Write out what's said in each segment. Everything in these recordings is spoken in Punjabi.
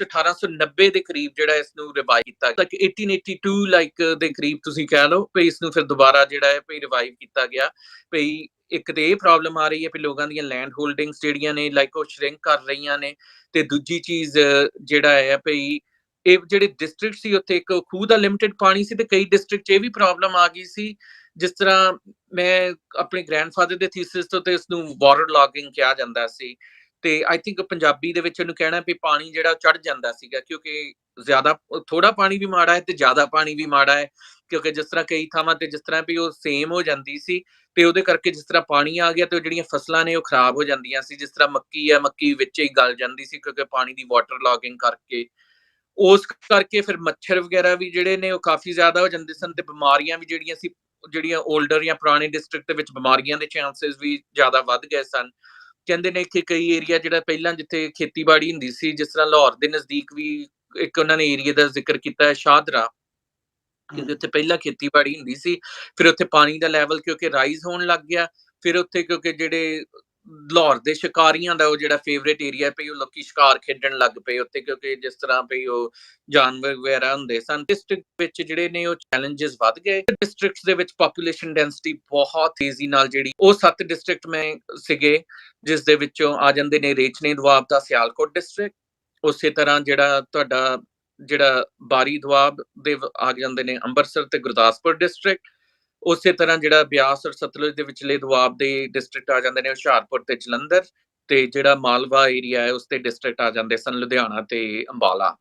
1890 ਦੇ ਕਰੀਬ ਜਿਹੜਾ ਇਸ ਨੂੰ ਰਿਵਾਈਵ ਕੀਤਾ, ਲਾਈਕ 1882 ਲਾਈਕ ਦੇ ਕਰੀਬ ਤੁਸੀਂ ਕਹਿ ਲਓ ਵੀ ਇਸ ਨੂੰ ਫਿਰ ਦੁਬਾਰਾ ਜਿਹੜਾ ਹੈ ਵੀ ਰਿਵਾਈਵ ਕੀਤਾ ਗਿਆ। ਵੀ ਇੱਕ ਤੇ ਇਹ ਪ੍ਰੋਬਲਮ ਆ ਰਹੀ ਹੈ ਵੀ ਲੋਕਾਂ ਦੀਆਂ ਲੈਂਡ ਹੋਲਡਿੰਗਸ ਜਿਹੜੀਆਂ ਨੇ ਲਾਈਕ ਉਹ ਸ਼ਰਿੰਕ ਕਰ ਰਹੀਆਂ ਨੇ, ਤੇ ਦੂਜੀ ਚੀਜ਼ ਜਿਹੜਾ ਹੈ ਵੀ ਇਹ ਜਿਹੜੇ ਡਿਸਟ੍ਰਿਕਟ ਸੀ ਉੱਥੇ ਇੱਕ ਖੂਹ ਦਾ ਲਿਮਿਟਡ ਪਾਣੀ ਸੀ, ਤੇ ਕਈ ਡਿਸਟ੍ਰਿਕਟ 'ਚ ਇਹ ਵੀ ਪ੍ਰੋਬਲਮ ਆ ਗਈ ਸੀ। ਜਿਸ ਤਰ੍ਹਾਂ ਮੈਂ ਆਪਣੇ ਗ੍ਰੈਂਡਫਾਦਰ ਦੇ ਥੀਸਿਸ ਤੋਂ ਤੇ ਇਸਨੂੰ ਵਾਟਰ ਲੌਗਿੰਗ ਕਿਹਾ ਜਾਂਦਾ ਸੀ, ਤੇ ਆਈ ਥਿੰਕ ਪੰਜਾਬੀ ਦੇ ਵਿੱਚ ਉਹਨੂੰ ਕਹਿਣਾ ਵੀ ਪਾਣੀ ਜਿਹੜਾ ਚੜ ਜਾਂਦਾ ਸੀਗਾ, ਕਿਉਂਕਿ ਜ਼ਿਆਦਾ ਥੋੜਾ ਪਾਣੀ ਵੀ ਮਾੜਾ ਹੈ ਤੇ ਜ਼ਿਆਦਾ ਪਾਣੀ ਵੀ ਮਾੜਾ ਹੈ, ਕਿਉਂਕਿ ਜਿਸ ਤਰ੍ਹਾਂ ਕਈ ਥਾਵਾਂ ਤੇ ਜਿਸ ਤਰ੍ਹਾਂ ਵੀ ਉਹ ਸੇਮ ਹੋ ਜਾਂਦੀ ਸੀ, ਤੇ ਉਹਦੇ ਕਰਕੇ ਜਿਸ ਤਰ੍ਹਾਂ ਪਾਣੀ ਆ ਗਿਆ ਤੇ ਉਹ ਜਿਹੜੀਆਂ ਫਸਲਾਂ ਨੇ ਉਹ ਖਰਾਬ ਹੋ ਜਾਂਦੀਆਂ ਸੀ। ਜਿਸ ਤਰ੍ਹਾਂ ਮੱਕੀ ਹੈ, ਮੱਕੀ ਵਿੱਚ ਹੀ ਗਲ ਜਾਂਦੀ ਸੀ ਕਿਉਂਕਿ ਪਾਣੀ ਦੀ ਵਾਟਰ ਲੌਗਿੰਗ ਕਰਕੇ। ਉਸ ਕਰਕੇ ਫਿਰ ਮੱਛਰ ਵਗੈਰਾ ਵੀ ਜਿਹੜੇ ਨੇ ਉਹ ਕਾਫੀ ਜ਼ਿਆਦਾ ਹੋ ਜਾਂਦੇ ਸਨ, ਤੇ ਬਿਮਾਰੀਆਂ ਵੀ ਜਿਹੜੀਆਂ ਸੀ, ਜਿਹੜੀਆਂ ਓਲਡਰ ਜਾਂ ਪੁਰਾਣੇ ਡਿਸਟ੍ਰਿਕਟ ਦੇ ਵਿੱਚ ਬਿਮਾਰੀਆਂ ਦੇ ਚਾਂਸਸ ਵੀ ਜ਼ਿਆਦਾ ਵੱਧ ਗਏ ਸਨ। ਕਹਿੰਦੇ ਨੇ ਕਿ ਕਈ ਏਰੀਆ ਜਿਹੜਾ ਪਹਿਲਾਂ ਜਿੱਥੇ ਖੇਤੀਬਾੜੀ ਹੁੰਦੀ ਸੀ, ਜਿਸ ਤਰ੍ਹਾਂ ਲਾਹੌਰ ਦੇ ਨਜ਼ਦੀਕ ਵੀ ਇੱਕ ਉਹਨਾਂ ਨੇ ਏਰੀਆ ਦਾ ਜ਼ਿਕਰ ਕੀਤਾ ਹੈ, ਸ਼ਾਹਦਰਾ, ਕਿਉਂਕਿ ਉੱਥੇ ਪਹਿਲਾਂ ਖੇਤੀਬਾੜੀ ਹੁੰਦੀ ਸੀ। ਫਿਰ ਉੱਥੇ ਪਾਣੀ ਦਾ ਲੈਵਲ ਕਿਉਂਕਿ ਰਾਈਜ਼ ਹੋਣ ਲੱਗ ਗਿਆ, ਫਿਰ ਉੱਥੇ ਕਿਉਂਕਿ ਜਿਹੜੇ ਲਾਹੌਰ ਦੇ ਸ਼ਿਕਾਰੀਆਂ ਦਾ ਉਹ ਜਿਹੜਾ ਫੇਵਰੇਟ ਏਰੀਆ ਪਈ, ਉਹ ਲੋਕੀ ਸ਼ਿਕਾਰ ਖੇਡਣ ਲੱਗ ਪਏ ਉੱਥੇ, ਕਿਉਂਕਿ ਜਿਸ ਤਰ੍ਹਾਂ ਪਈ ਉਹ ਜਾਨਵਰ ਵਗੈਰਾ ਹੁੰਦੇ ਸਨ। ਡਿਸਟ੍ਰਿਕਟ ਵਿੱਚ ਜਿਹੜੇ ਨੇ ਉਹ ਚੈਲੰਜਸ ਵੱਧ ਗਏ। ਡਿਸਟ੍ਰਿਕਟਸ ਦੇ ਵਿੱਚ ਪੋਪੂਲੇਸ਼ਨ ਡੈਂਸਿਟੀ ਬਹੁਤ ਤੇਜ਼ੀ ਨਾਲ ਜਿਹੜੀ ਉਹ 7 ਡਿਸਟ੍ਰਿਕਟ ਮੈਂ ਸੀਗੇ, ਜਿਸ ਦੇ ਵਿੱਚੋਂ ਆ ਜਾਂਦੇ ਨੇ ਰੇਚਨੇ ਦੁਆਬ ਦਾ ਸਿਆਲਕੋਟ ਡਿਸਟ੍ਰਿਕਟ, ਉਸੇ ਤਰ੍ਹਾਂ ਜਿਹੜਾ ਤੁਹਾਡਾ ਜਿਹੜਾ ਬਾਰੀ ਦੁਆਬ ਦੇ ਆ ਜਾਂਦੇ ਨੇ ਅੰਮ੍ਰਿਤਸਰ ਤੇ ਗੁਰਦਾਸਪੁਰ ਡਿਸਟ੍ਰਿਕਟ, ਉਸੇ ਤਰ੍ਹਾਂ ਜਿਹੜਾ ਬਿਆਸ ਔਰ ਸਤਲੁਜ ਦੇ ਵਿਚਲੇ ਦੁਆਬ ਦੇ ਡਿਸਟ੍ਰਿਕਟ ਆ ਜਾਂਦੇ ਨੇ ਹੁਸ਼ਿਆਰਪੁਰ ਤੇ ਜਲੰਧਰ, ਤੇ ਜਿਹੜਾ ਮਾਲਵਾ ਏਰੀਆ ਹੈ ਉਸ ਤੇ ਡਿਸਟ੍ਰਿਕਟ ਆ ਜਾਂਦੇ ਸਨ ਲੁਧਿਆਣਾ ਤੇ ਅੰਬਾਲਾ।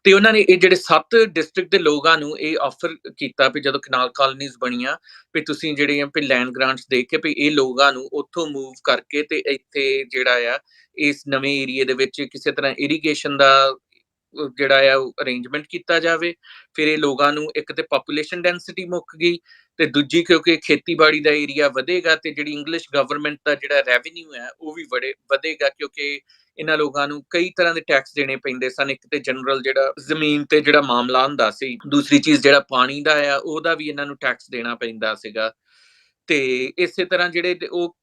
ਤੇ ਉਹਨਾਂ ਨੇ ਇਹ ਜਿਹੜੇ 7 ਡਿਸਟ੍ਰਿਕਟ ਦੇ ਲੋਕਾਂ ਨੂੰ ਇਹ ਆਫਰ ਕੀਤਾ ਵੀ ਜਦੋਂ ਕਨਾਲ ਕਾਲੋਨੀਜ਼ ਬਣੀਆਂ ਵੀ ਤੁਸੀਂ ਜਿਹੜੀਆਂ ਵੀ ਲੈਂਡ ਗ੍ਰਾਂਟਸ ਦੇ ਕੇ ਵੀ ਇਹ ਲੋਕਾਂ ਨੂੰ ਉੱਥੋਂ ਮੂਵ ਕਰਕੇ ਤੇ ਇੱਥੇ ਜਿਹੜਾ ਆ ਇਸ ਨਵੇਂ ਏਰੀਏ ਦੇ ਵਿੱਚ ਕਿਸੇ ਤਰ੍ਹਾਂ ਇਰੀਗੇਸ਼ਨ ਦਾ ਜਿਹੜਾ ਆ ਉਹ ਅਰੇਂਜਮੈਂਟ ਕੀਤਾ ਜਾਵੇ। ਫਿਰ ਇਹ ਲੋਕਾਂ ਨੂੰ ਇੱਕ ਤੇ ਪੋਪੂਲੇਸ਼ਨ ਡੈਂਸਿਟੀ ਮੁੱਕ ਗਈ, ਤੇ ਦੂਜੀ ਕਿਉਂਕਿ ਖੇਤੀਬਾੜੀ ਦਾ ਏਰੀਆ ਵਧੇਗਾ ਤੇ ਜਿਹੜੀ ਇੰਗਲਿਸ਼ ਗਵਰਨਮੈਂਟ ਦਾ ਜਿਹੜਾ ਰੈਵਨਿਊ ਹੈ ਉਹ ਵੀ ਵਧੇਗਾ, ਕਿਉਂਕਿ ਇਹਨਾਂ ਲੋਕਾਂ ਨੂੰ ਕਈ ਤਰ੍ਹਾਂ ਦੇ ਟੈਕਸ ਦੇਣੇ ਪੈਂਦੇ ਸਨ। ਇੱਕ ਤੇ ਜਨਰਲ ਜਿਹੜਾ ਜ਼ਮੀਨ ਤੇ ਜਿਹੜਾ ਮਾਮਲਾ ਹੁੰਦਾ ਸੀ, ਦੂਸਰੀ ਚੀਜ਼ ਜਿਹੜਾ ਪਾਣੀ ਦਾ ਆ ਉਹਦਾ ਵੀ ਇਹਨਾਂ ਨੂੰ ਟੈਕਸ ਦੇਣਾ ਪੈਂਦਾ ਸੀਗਾ। ਤੇ ਇਸੇ ਤਰ੍ਹਾਂ ਜਿਹੜੇ ਉਹ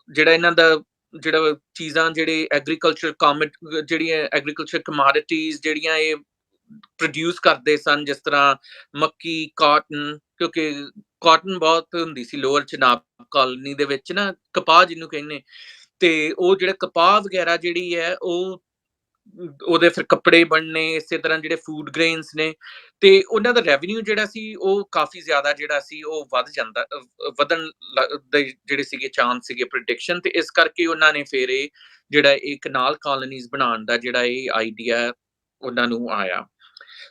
ਜਿਹੜਾ ਇਹਨਾਂ ਦਾ ਜਿਹੜਾ ਚੀਜ਼ਾਂ ਜਿਹੜੇ ਐਗਰੀਕਲਚਰ ਜਿਹੜੀਆਂ ਐਗਰੀਕਲਚਰ ਕਮੋਡਿਟੀਜ਼ ਜਿਹੜੀਆਂ ਇਹ ਪ੍ਰੋਡਿਊਸ ਕਰਦੇ ਸਨ, ਜਿਸ ਤਰ੍ਹਾਂ ਮੱਕੀ, ਕਾਟਨ, ਕਿਉਂਕਿ ਕਾਟਨ ਬਹੁਤ ਹੁੰਦੀ ਸੀ ਲੋਅਰ ਚਨਾਬ ਕਾਲੋਨੀ ਦੇ ਵਿੱਚ ਨਾ, ਕਪਾਹ ਜਿਹਨੂੰ ਕਹਿੰਦੇ, ਤੇ ਉਹ ਜਿਹੜਾ ਕਪਾਹ ਵਗੈਰਾ ਜਿਹੜੀ ਹੈ ਉਹ ਉਹਦੇ ਫਿਰ ਕੱਪੜੇ ਬਣਨੇ, ਇਸੇ ਤਰ੍ਹਾਂ ਜਿਹੜੇ ਫੂਡ ਗ੍ਰੇਨਸ ਨੇ, ਤੇ ਉਹਨਾਂ ਦਾ ਰੈਵਨਿਊ ਜਿਹੜਾ ਸੀ ਉਹ ਕਾਫੀ ਜ਼ਿਆਦਾ ਜਿਹੜਾ ਸੀ ਉਹ ਵਧਣ ਦੇ ਜਿਹੜੇ ਸੀਗੇ ਚਾਂਸ ਸੀਗੇ ਪ੍ਰੈਡਿਕਸ਼ਨ, ਤੇ ਇਸ ਕਰਕੇ ਉਹਨਾਂ ਨੇ ਫਿਰ ਇਹ ਜਿਹੜਾ ਇਹ ਕਨਾਲ ਕਾਲੋਨੀਜ਼ ਬਣਾਉਣ ਦਾ ਜਿਹੜਾ ਇਹ ਆਈਡੀਆ ਉਹਨਾਂ ਨੂੰ ਆਇਆ।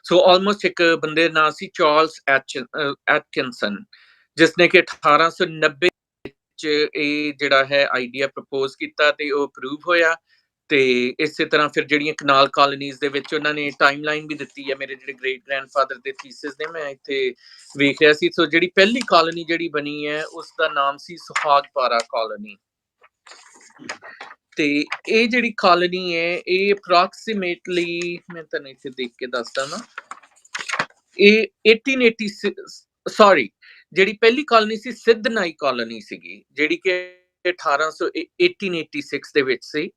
ਸੋ ਆਲਮੋਸਟ ਇੱਕ ਬੰਦੇ ਦਾ ਨਾਂ ਸੀ ਚਾਰਲਸ ਐਟਕਿਨਸਨ, ਜਿਸਨੇ ਕਿ 1890 ਵਿੱਚ ਇਹ ਜਿਹੜਾ ਹੈ ਆਈਡੀਆ ਪ੍ਰਪੋਜ਼ ਕੀਤਾ ਤੇ ਉਹ ਅਪਰੂਵ ਹੋਇਆ। ਤੇ ਇਸੇ ਤਰ੍ਹਾਂ ਫਿਰ ਜਿਹੜੀਆਂ ਕਨਾਲ ਕਾਲੋਨੀਜ਼ ਦੇ ਵਿੱਚ ਉਹਨਾਂ ਨੇ ਟਾਈਮਲਾਈਨ ਵੀ ਦਿੱਤੀ ਹੈ। ਮੇਰੇ ਜਿਹੜੇ ਗ੍ਰੇਟ ਗ੍ਰੈਂਡਫਾਦਰ ਦੇ ਥੀਸਿਸ ਨੇ ਮੈਂ ਇੱਥੇ ਵੇਖ ਰਿਹਾ ਸੀ। ਸੋ ਜਿਹੜੀ ਪਹਿਲੀ ਕਾਲੋਨੀ ਜਿਹੜੀ ਬਣੀ ਹੈ ਉਸ ਦਾ ਨਾਮ ਸੀ ਸੁਹਾਗਪਾਰਾ ਕਾਲੋਨੀ, ਤੇ ਇਹ ਜਿਹੜੀ ਕਾਲੋਨੀ ਹੈ ਇਹ ਅਪਰੋਕਸੀਮੇਟਲੀ ਮੈਂ ਤੁਹਾਨੂੰ ਇੱਥੇ ਦੇਖ ਕੇ ਦੱਸਦਾ ਨਾ, ਇਹ 1886 ਜਿਹੜੀ ਪਹਿਲੀ ਕਾਲੋਨੀ ਸੀ ਸਿੱਧਨਾਈ ਕਾਲੋਨੀ ਸੀਗੀ, ਜਿਹੜੀ ਕਿ 1886 ਦੇ ਵਿੱਚ ਸੀ,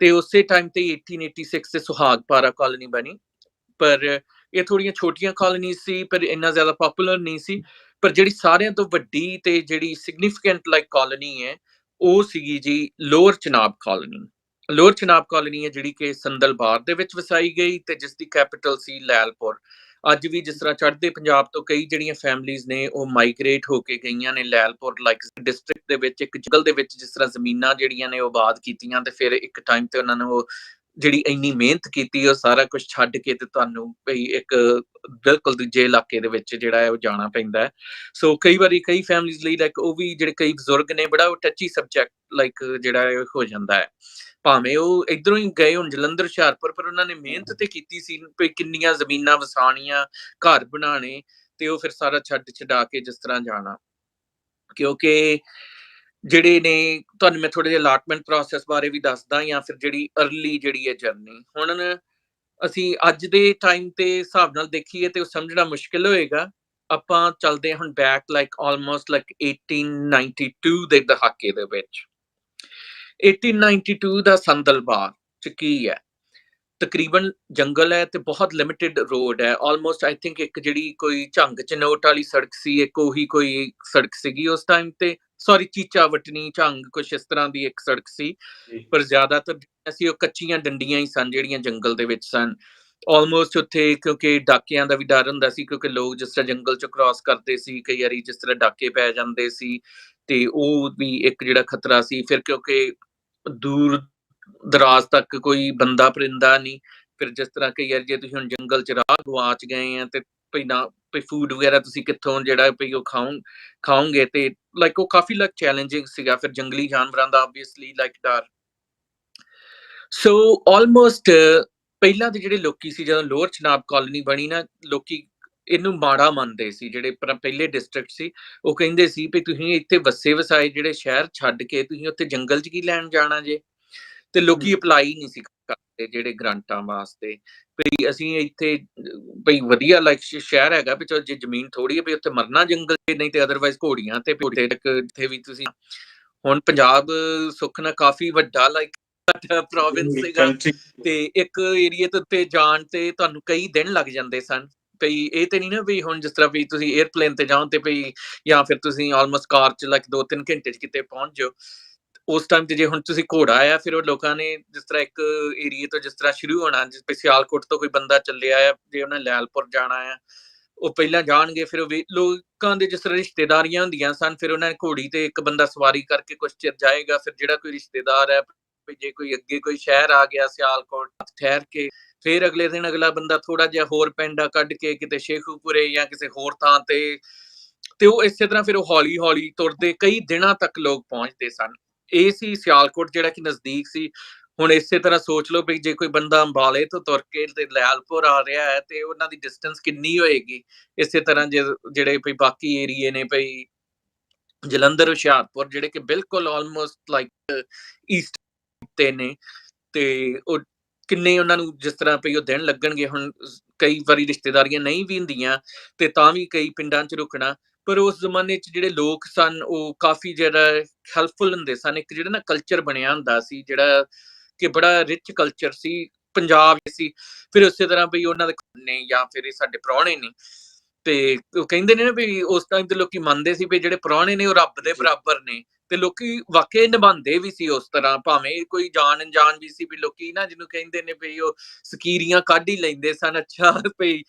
ਤੇ ਉਸੇ ਟਾਈਮ ਤੇ 1886 ਤੇ ਸੁਹਾਗਪਾਰਾ ਕਾਲੋਨੀ ਬਣੀ। ਪਰ ਇਹ ਥੋੜੀਆਂ ਛੋਟੀਆਂ ਕਾਲੋਨੀ ਸੀ, ਪਰ ਇੰਨਾ ਜ਼ਿਆਦਾ ਪਪੂਲਰ ਨਹੀਂ ਸੀ। ਪਰ ਜਿਹੜੀ ਸਾਰਿਆਂ ਤੋਂ ਵੱਡੀ ਤੇ ਜਿਹੜੀ ਸਿਗਨੀਫੀਕੈਂਟ ਲਾਈਕ ਕਾਲੋਨੀ ਹੈ ਉਹ ਸੀਗੀ ਜੀ lower Chenab colony. Lower Chenab colony ਹੈ ਜਿਹੜੀ ਕਿ ਸੰਦਲਬਾਰ ਦੇ ਵਿੱਚ ਵਸਾਈ ਗਈ, ਤੇ ਜਿਸ ਦੀ ਕੈਪੀਟਲ ਸੀ ਲੈਲਪੁਰ। ਅੱਜ ਵੀ ਜਿਸ ਤਰ੍ਹਾਂ ਚੜ੍ਹਦੇ ਪੰਜਾਬ ਤੋਂ ਕਈ ਜਿਹੜੀਆਂ ਫੈਮਲੀਜ਼ ਨੇ ਉਹ ਮਾਈਗ੍ਰੇਟ ਹੋ ਕੇ ਗਈਆਂ ਨੇ ਲੈਲਪੁਰ ਲਾਈਕ ਡਿਸਟ੍ਰਿਕਟ ਦੇ ਵਿੱਚ, ਇੱਕ ਜੰਗਲ ਦੇ ਵਿੱਚ ਜਿਸ ਤਰ੍ਹਾਂ ਜ਼ਮੀਨਾਂ ਜਿਹੜੀਆਂ ਨੇ ਉਹ ਆਬਾਦ ਕੀਤੀਆਂ, ਤੇ ਫਿਰ ਇੱਕ ਟਾਈਮ ਤੇ ਉਹਨਾਂ ਨੂੰ ਜਿਹੜੀ ਇੰਨੀ ਮਿਹਨਤ ਕੀਤੀ ਉਹ ਸਾਰਾ ਕੁਝ ਛੱਡ ਕੇ ਤੇ ਤੁਹਾਨੂੰ ਭਈ ਇੱਕ ਬਿਲਕੁਲ ਦੂਜੇ ਇਲਾਕੇ ਦੇ ਵਿੱਚ ਜਿਹੜਾ ਹੈ ਉਹ ਜਾਣਾ ਪੈਂਦਾ ਹੈ। ਸੋ ਕਈ ਵਾਰੀ ਕਈ ਫੈਮਲੀਜ਼ ਲਈ ਲਾਈਕ ਉਹ ਵੀ ਜਿਹੜੇ ਕਈ ਬਜ਼ੁਰਗ ਨੇ ਬੜਾ ਉਹ ਟੱਚੀ ਸਬਜੈਕਟ ਲਾਈਕ ਜਿਹੜਾ ਹੋ ਜਾਂਦਾ ਹੈ, ਭਾਵੇਂ ਉਹ ਇੱਧਰੋਂ ਹੀ ਗਏ ਹੁਣ ਜਲੰਧਰ ਹੁਸ਼ਿਆਰਪੁਰ, ਪਰ ਉਹਨਾਂ ਨੇ ਮਿਹਨਤ ਤੇ ਕੀਤੀ ਸੀ ਵੀ ਕਿੰਨੀਆਂ ਜ਼ਮੀਨਾਂ ਵਸਾਣੀਆਂ, ਘਰ ਬਣਾਉਣੇ, ਤੇ ਉਹ ਫਿਰ ਸਾਰਾ ਛੱਡ ਛਡਾ ਕੇ ਜਿਸ ਤਰ੍ਹਾਂ ਜਾਣਾ। ਕਿਉਂਕਿ ਜਿਹੜੇ ਨੇ ਤੁਹਾਨੂੰ ਮੈਂ ਥੋੜੇ ਜਿਹੇ ਅਲਾਟਮੈਂਟ ਪ੍ਰੋਸੈਸ ਬਾਰੇ ਵੀ ਦੱਸਦਾ, ਜਾਂ ਫਿਰ ਜਿਹੜੀ ਅਰਲੀ ਜਿਹੜੀ ਹੈ ਜਰਨੀ। ਹੁਣ ਅਸੀਂ ਅੱਜ ਦੇ ਟਾਈਮ ਤੇ ਹਿਸਾਬ ਨਾਲ ਦੇਖੀਏ ਤੇ ਉਹ ਸਮਝਣਾ ਮੁਸ਼ਕਿਲ ਹੋਏਗਾ। ਆਪਾਂ ਚੱਲਦੇ ਹੁਣ ਬੈਕ ਲਾਈਕ ਆਲਮੋਸਟ ਲਾਈਕ 1892 ਦੇ ਦਹਾਕੇ ਦੇ ਵਿੱਚ। 1892 ਦਾ ਸੰਦਲਬਾਰ ਚ ਕੀ ਹੈ, ਤਕਰੀਬਨ ਜੰਗਲ ਹੈ ਤੇ ਬਹੁਤ ਲਿਮਿਟਿਡ ਰੋਡ ਹੈ ਆਲਮੋਸਟ ਆਈ ਥਿੰਕ ਇੱਕ ਜਿਹੜੀ ਕੋਈ ਝੰਗ ਚਨੋਟ ਵਾਲੀ ਸੜਕ ਸੀ ਇੱਕ ਉਹੀ ਕੋਈ ਸੜਕ ਸੀਗੀ ਉਸ ਟਾਈਮ ਤੇ ਸੌਰੀ ਚੀਚਾ ਵਟਨੀ ਝੰਗ ਕੁਛ ਇਸ ਤਰ੍ਹਾਂ ਦੀ ਇੱਕ ਸੜਕ ਸੀ ਪਰ ਜ਼ਿਆਦਾਤਰ ਅਸੀਂ ਉਹ ਕੱਚੀਆਂ ਡੰਡੀਆਂ ਹੀ ਸਨ ਜਿਹੜੀਆਂ ਜੰਗਲ ਦੇ ਵਿੱਚ ਸਨ ਆਲਮੋਸਟ ਉੱਥੇ ਕਿਉਂਕਿ ਡਾਕਿਆਂ ਦਾ ਵੀ ਡਰ ਹੁੰਦਾ ਸੀ ਕਿਉਂਕਿ ਲੋਕ ਜਿਸ ਤਰ੍ਹਾਂ ਜੰਗਲ ਚ ਕ੍ਰਾਸ ਕਰਦੇ ਸੀ ਕਈ ਵਾਰੀ ਜਿਸ ਤਰ੍ਹਾਂ ਡਾਕੇ ਪੈ ਜਾਂਦੇ ਸੀ ਤੇ ਉਹ ਵੀ ਇੱਕ ਜਿਹੜਾ ਖਤਰਾ ਸੀ ਫਿਰ ਕਿਉਂਕਿ ਦੂਰ ਦਰਾਜ ਤੱਕ ਕੋਈ ਬੰਦਾ ਪਰਿੰਦਾ ਨਹੀਂ ਫਿਰ ਜਿਸ ਤਰ੍ਹਾਂ ਕਈ ਵਾਰ ਜੇ ਤੁਸੀਂ ਹੁਣ ਜੰਗਲ ਚ ਰਾਹ ਗਵਾਚ ਗਏ ਆ ਤੇ ਪਹਿਲਾਂ ਫੂਡ ਵਗੈਰਾ ਤੁਸੀਂ ਕਿੱਥੋਂ ਜਿਹੜਾ ਵੀ ਉਹ ਖਾਓਗੇ ਤੇ ਲਾਈਕ ਉਹ ਕਾਫੀ ਲਾਈਕ ਚੈਲੰਜਿੰਗ ਸੀਗਾ ਫਿਰ ਜੰਗਲੀ ਜਾਨਵਰਾਂ ਦਾ ਆਬਵੀਅਸਲੀ ਲਾਈਕ ਡਰ ਸੋ ਆਲਮੋਸਟ ਪਹਿਲਾਂ ਦੇ ਜਿਹੜੇ ਲੋਕੀ ਸੀ ਜਦੋਂ ਲੋਅਰ ਚਨਾਬ ਕਾਲੋਨੀ ਬਣੀ ਨਾ ਲੋਕੀ ਇਹਨੂੰ ਮਾੜਾ ਮੰਨਦੇ ਸੀ ਜਿਹੜੇ ਪਹਿਲੇ ਡਿਸਟ੍ਰਿਕਟ ਸੀ ਉਹ ਕਹਿੰਦੇ ਸੀ ਵੀ ਤੁਸੀਂ ਇੱਥੇ ਵਸੇ ਵਸਾਏ ਜਿਹੜੇ ਸ਼ਹਿਰ ਛੱਡ ਕੇ ਤੁਸੀਂ ਉੱਥੇ ਜੰਗਲ 'ਚ ਕੀ ਲੈਣ ਜਾਣਾ ਜੇ ਤੇ ਲੋਕੀ ਅਪਲਾਈ ਨਹੀਂ ਸੀ ਕਰਦੇ ਜਿਹੜੇ ਗ੍ਰਾਂਟਾਂ ਵਾਸਤੇ ਵੀ ਅਸੀਂ ਇੱਥੇ ਬਈ ਵਧੀਆ ਲਾਈਕ ਸ਼ਹਿਰ ਹੈਗਾ ਵੀ ਚਲੋ ਜੇ ਜ਼ਮੀਨ ਥੋੜੀ ਹੈ ਵੀ ਉੱਥੇ ਮਰਨਾ ਜੰਗਲ ਨਹੀਂ ਤੇ ਅਦਰਵਾਈਜ਼ ਘੋੜੀਆਂ ਤੇ ਇੱਥੇ ਵੀ ਤੁਸੀਂ ਹੁਣ ਪੰਜਾਬ ਸੁੱਖ ਨਾਲ ਕਾਫੀ ਵੱਡਾ ਲਾਈਕ ਪ੍ਰੋਵਿੰਸ ਸੀਗਾ ਤੇ ਇੱਕ ਏਰੀਏ ਦੇ ਉੱਤੇ ਜਾਣ ਤੇ ਤੁਹਾਨੂੰ ਕਈ ਦਿਨ ਲੱਗ ਜਾਂਦੇ ਸਨ ਪਈ ਇਹ ਤੇ ਨਹੀਂ ਨਾ ਵੀ ਹੁਣ ਜਿਸ ਤਰ੍ਹਾਂ ਵੀ ਤੁਸੀਂ 에ਅਰਪਲੇਨ ਤੇ ਜਾਓ ਤੇ ਪਈ ਜਾਂ ਫਿਰ ਤੁਸੀਂ ਆਲਮੋਸਟ ਕਾਰ ਚ ਲਾਈਕ 2-3 ਘੰਟੇ ਚ ਕਿਤੇ ਪਹੁੰਚ ਜਾਓ ਉਸ ਟਾਈਮ ਤੇ ਜੇ ਹੁਣ ਤੁਸੀਂ ਘੋੜਾ ਆ ਫਿਰ ਉਹ ਲੋਕਾਂ ਨੇ ਜਿਸ ਤਰ੍ਹਾਂ ਇੱਕ ਏਰੀਏ ਤੋਂ ਜਿਸ ਤਰ੍ਹਾਂ ਸ਼ੁਰੂ ਹੋਣਾ ਜਿਸ ਤੇ ਸਿਆਲਕੋਟ ਤੋਂ ਕੋਈ ਬੰਦਾ ਚੱਲਿਆ ਆ ਜੇ ਉਹਨੇ ਲੈਲਪੁਰ ਜਾਣਾ ਆ ਉਹ ਪਹਿਲਾਂ ਜਾਣਗੇ ਫਿਰ ਉਹ ਲੋਕਾਂ ਦੇ ਜਿਸ ਤਰ੍ਹਾਂ ਰਿਸ਼ਤੇਦਾਰੀਆਂ ਹੁੰਦੀਆਂ ਸਨ ਫਿਰ ਉਹਨਾਂ ਨੇ ਘੋੜੀ ਤੇ ਇੱਕ ਬੰਦਾ ਸਵਾਰੀ ਕਰਕੇ ਕੁਛ ਚਿਰ ਜਾਏਗਾ ਫਿਰ ਜਿਹੜਾ ਕੋਈ ਰਿਸ਼ਤੇਦਾਰ ਹੈ ਜੇ ਕੋਈ ਅੱਗੇ ਕੋਈ ਸ਼ਹਿਰ ਆ ਗਿਆ ਸਿਆਲਕੋਟ ਠਹਿਰ ਕੇ ਫਿਰ ਅਗਲੇ ਦਿਨ ਅਗਲਾ ਬੰਦਾ ਥੋੜਾ ਜਿਹਾ ਹੋਰ ਪਿੰਡਾ ਕੱਢ ਕੇ ਕਿਤੇ ਸ਼ੇਖੂਪੁਰੇ ਜਾਂ ਕਿਸੇ ਹੋਰ ਥਾਂ ਤੇ ਉਹ ਇਸੇ ਤਰ੍ਹਾਂ ਫਿਰ ਉਹ ਹੌਲੀ ਹੌਲੀ ਤੁਰਦੇ ਕਈ ਦਿਨਾਂ ਤੱਕ ਲੋਕ ਪਹੁੰਚਦੇ ਸਨ ਇਹ ਸੀ ਸਿਆਲਕੋਟ ਜਿਹੜਾ ਕਿ ਨਜ਼ਦੀਕ ਸੀ ਹੁਣ ਇਸੇ ਤਰ੍ਹਾਂ ਸੋਚ ਲਓ ਵੀ ਜੇ ਕੋਈ ਬੰਦਾ ਅੰਬਾਲੇ ਤੋਂ ਤੁਰ ਕੇ ਤੇ ਲੈਲਪੁਰ ਆ ਰਿਹਾ ਹੈ ਤੇ ਉਹਨਾਂ ਦੀ ਡਿਸਟੈਂਸ ਕਿੰਨੀ ਹੋਏਗੀ ਇਸੇ ਤਰ੍ਹਾਂ ਜਿਹੜੇ ਵੀ ਬਾਕੀ ਏਰੀਏ ਨੇ ਭਈ ਜਲੰਧਰ ਹੁਸ਼ਿਆਰਪੁਰ ਜਿਹੜੇ ਕਿ ਬਿਲਕੁਲ ਆਲਮੋਸਟ ਲਾਈਕ ਈਸਟ ਤੇ ਨੇ ਤੇ ਉਹ ਕਿੰਨੇ ਉਹਨਾਂ ਨੂੰ ਜਿਸ ਤਰ੍ਹਾਂ ਪਈ ਉਹ ਦਿਨ ਲੱਗਣਗੇ ਹੁਣ ਕਈ ਵਾਰੀ ਰਿਸ਼ਤੇਦਾਰੀਆਂ ਨਹੀਂ ਵੀ ਹੁੰਦੀਆਂ ਤੇ ਤਾਂ ਵੀ ਕਈ ਪਿੰਡਾਂ 'ਚ ਰੁਕਣਾ ਪਰ ਉਸ ਜ਼ਮਾਨੇ 'ਚ ਜਿਹੜੇ ਲੋਕ ਸਨ ਉਹ ਕਾਫੀ ਜਿਹੜਾ ਹੈਲਪਫੁਲ ਹੁੰਦੇ ਸਨ ਇੱਕ ਜਿਹੜਾ ਨਾ ਕਲਚਰ ਬਣਿਆ ਹੁੰਦਾ ਸੀ ਜਿਹੜਾ ਕਿ ਬੜਾ ਰਿਚ ਕਲਚਰ ਸੀ ਪੰਜਾਬ ਸੀ ਫਿਰ ਉਸੇ ਤਰ੍ਹਾਂ ਵੀ ਉਹਨਾਂ ਦੇ ਨੇ ਜਾਂ ਫਿਰ ਇਹ ਸਾਡੇ ਪ੍ਰਾਹੁਣੇ ਨੇ ਤੇ ਉਹ ਕਹਿੰਦੇ ਨੇ ਨਾ ਵੀ ਉਸ ਟਾਈਮ ਤੇ ਲੋਕੀ ਮੰਨਦੇ ਸੀ ਵੀ ਜਿਹੜੇ ਪ੍ਰਾਹੁਣੇ ਨੇ ਉਹ ਰੱਬ ਦੇ ਬਰਾਬਰ ਨੇ ਤੇ ਲੋਕੀ ਵਾਕਈ ਨਿਭਾਉਂਦੇ ਵੀ ਸੀ ਉਸ ਤਰ੍ਹਾਂ ਭਾਵੇਂ ਕੋਈ ਜਾਣ ਅਣਜਾਣ ਵੀ ਸੀ ਵੀ ਲੋਕੀ ਨਾ ਜਿਹਨੂੰ ਕਹਿੰਦੇ ਨੇ ਵੀ ਉਹ ਸਕੀਰੀਆਂ ਕੱਢ ਹੀ ਲੈਂਦੇ ਸਨ ਅੱਛਾ ਵੀ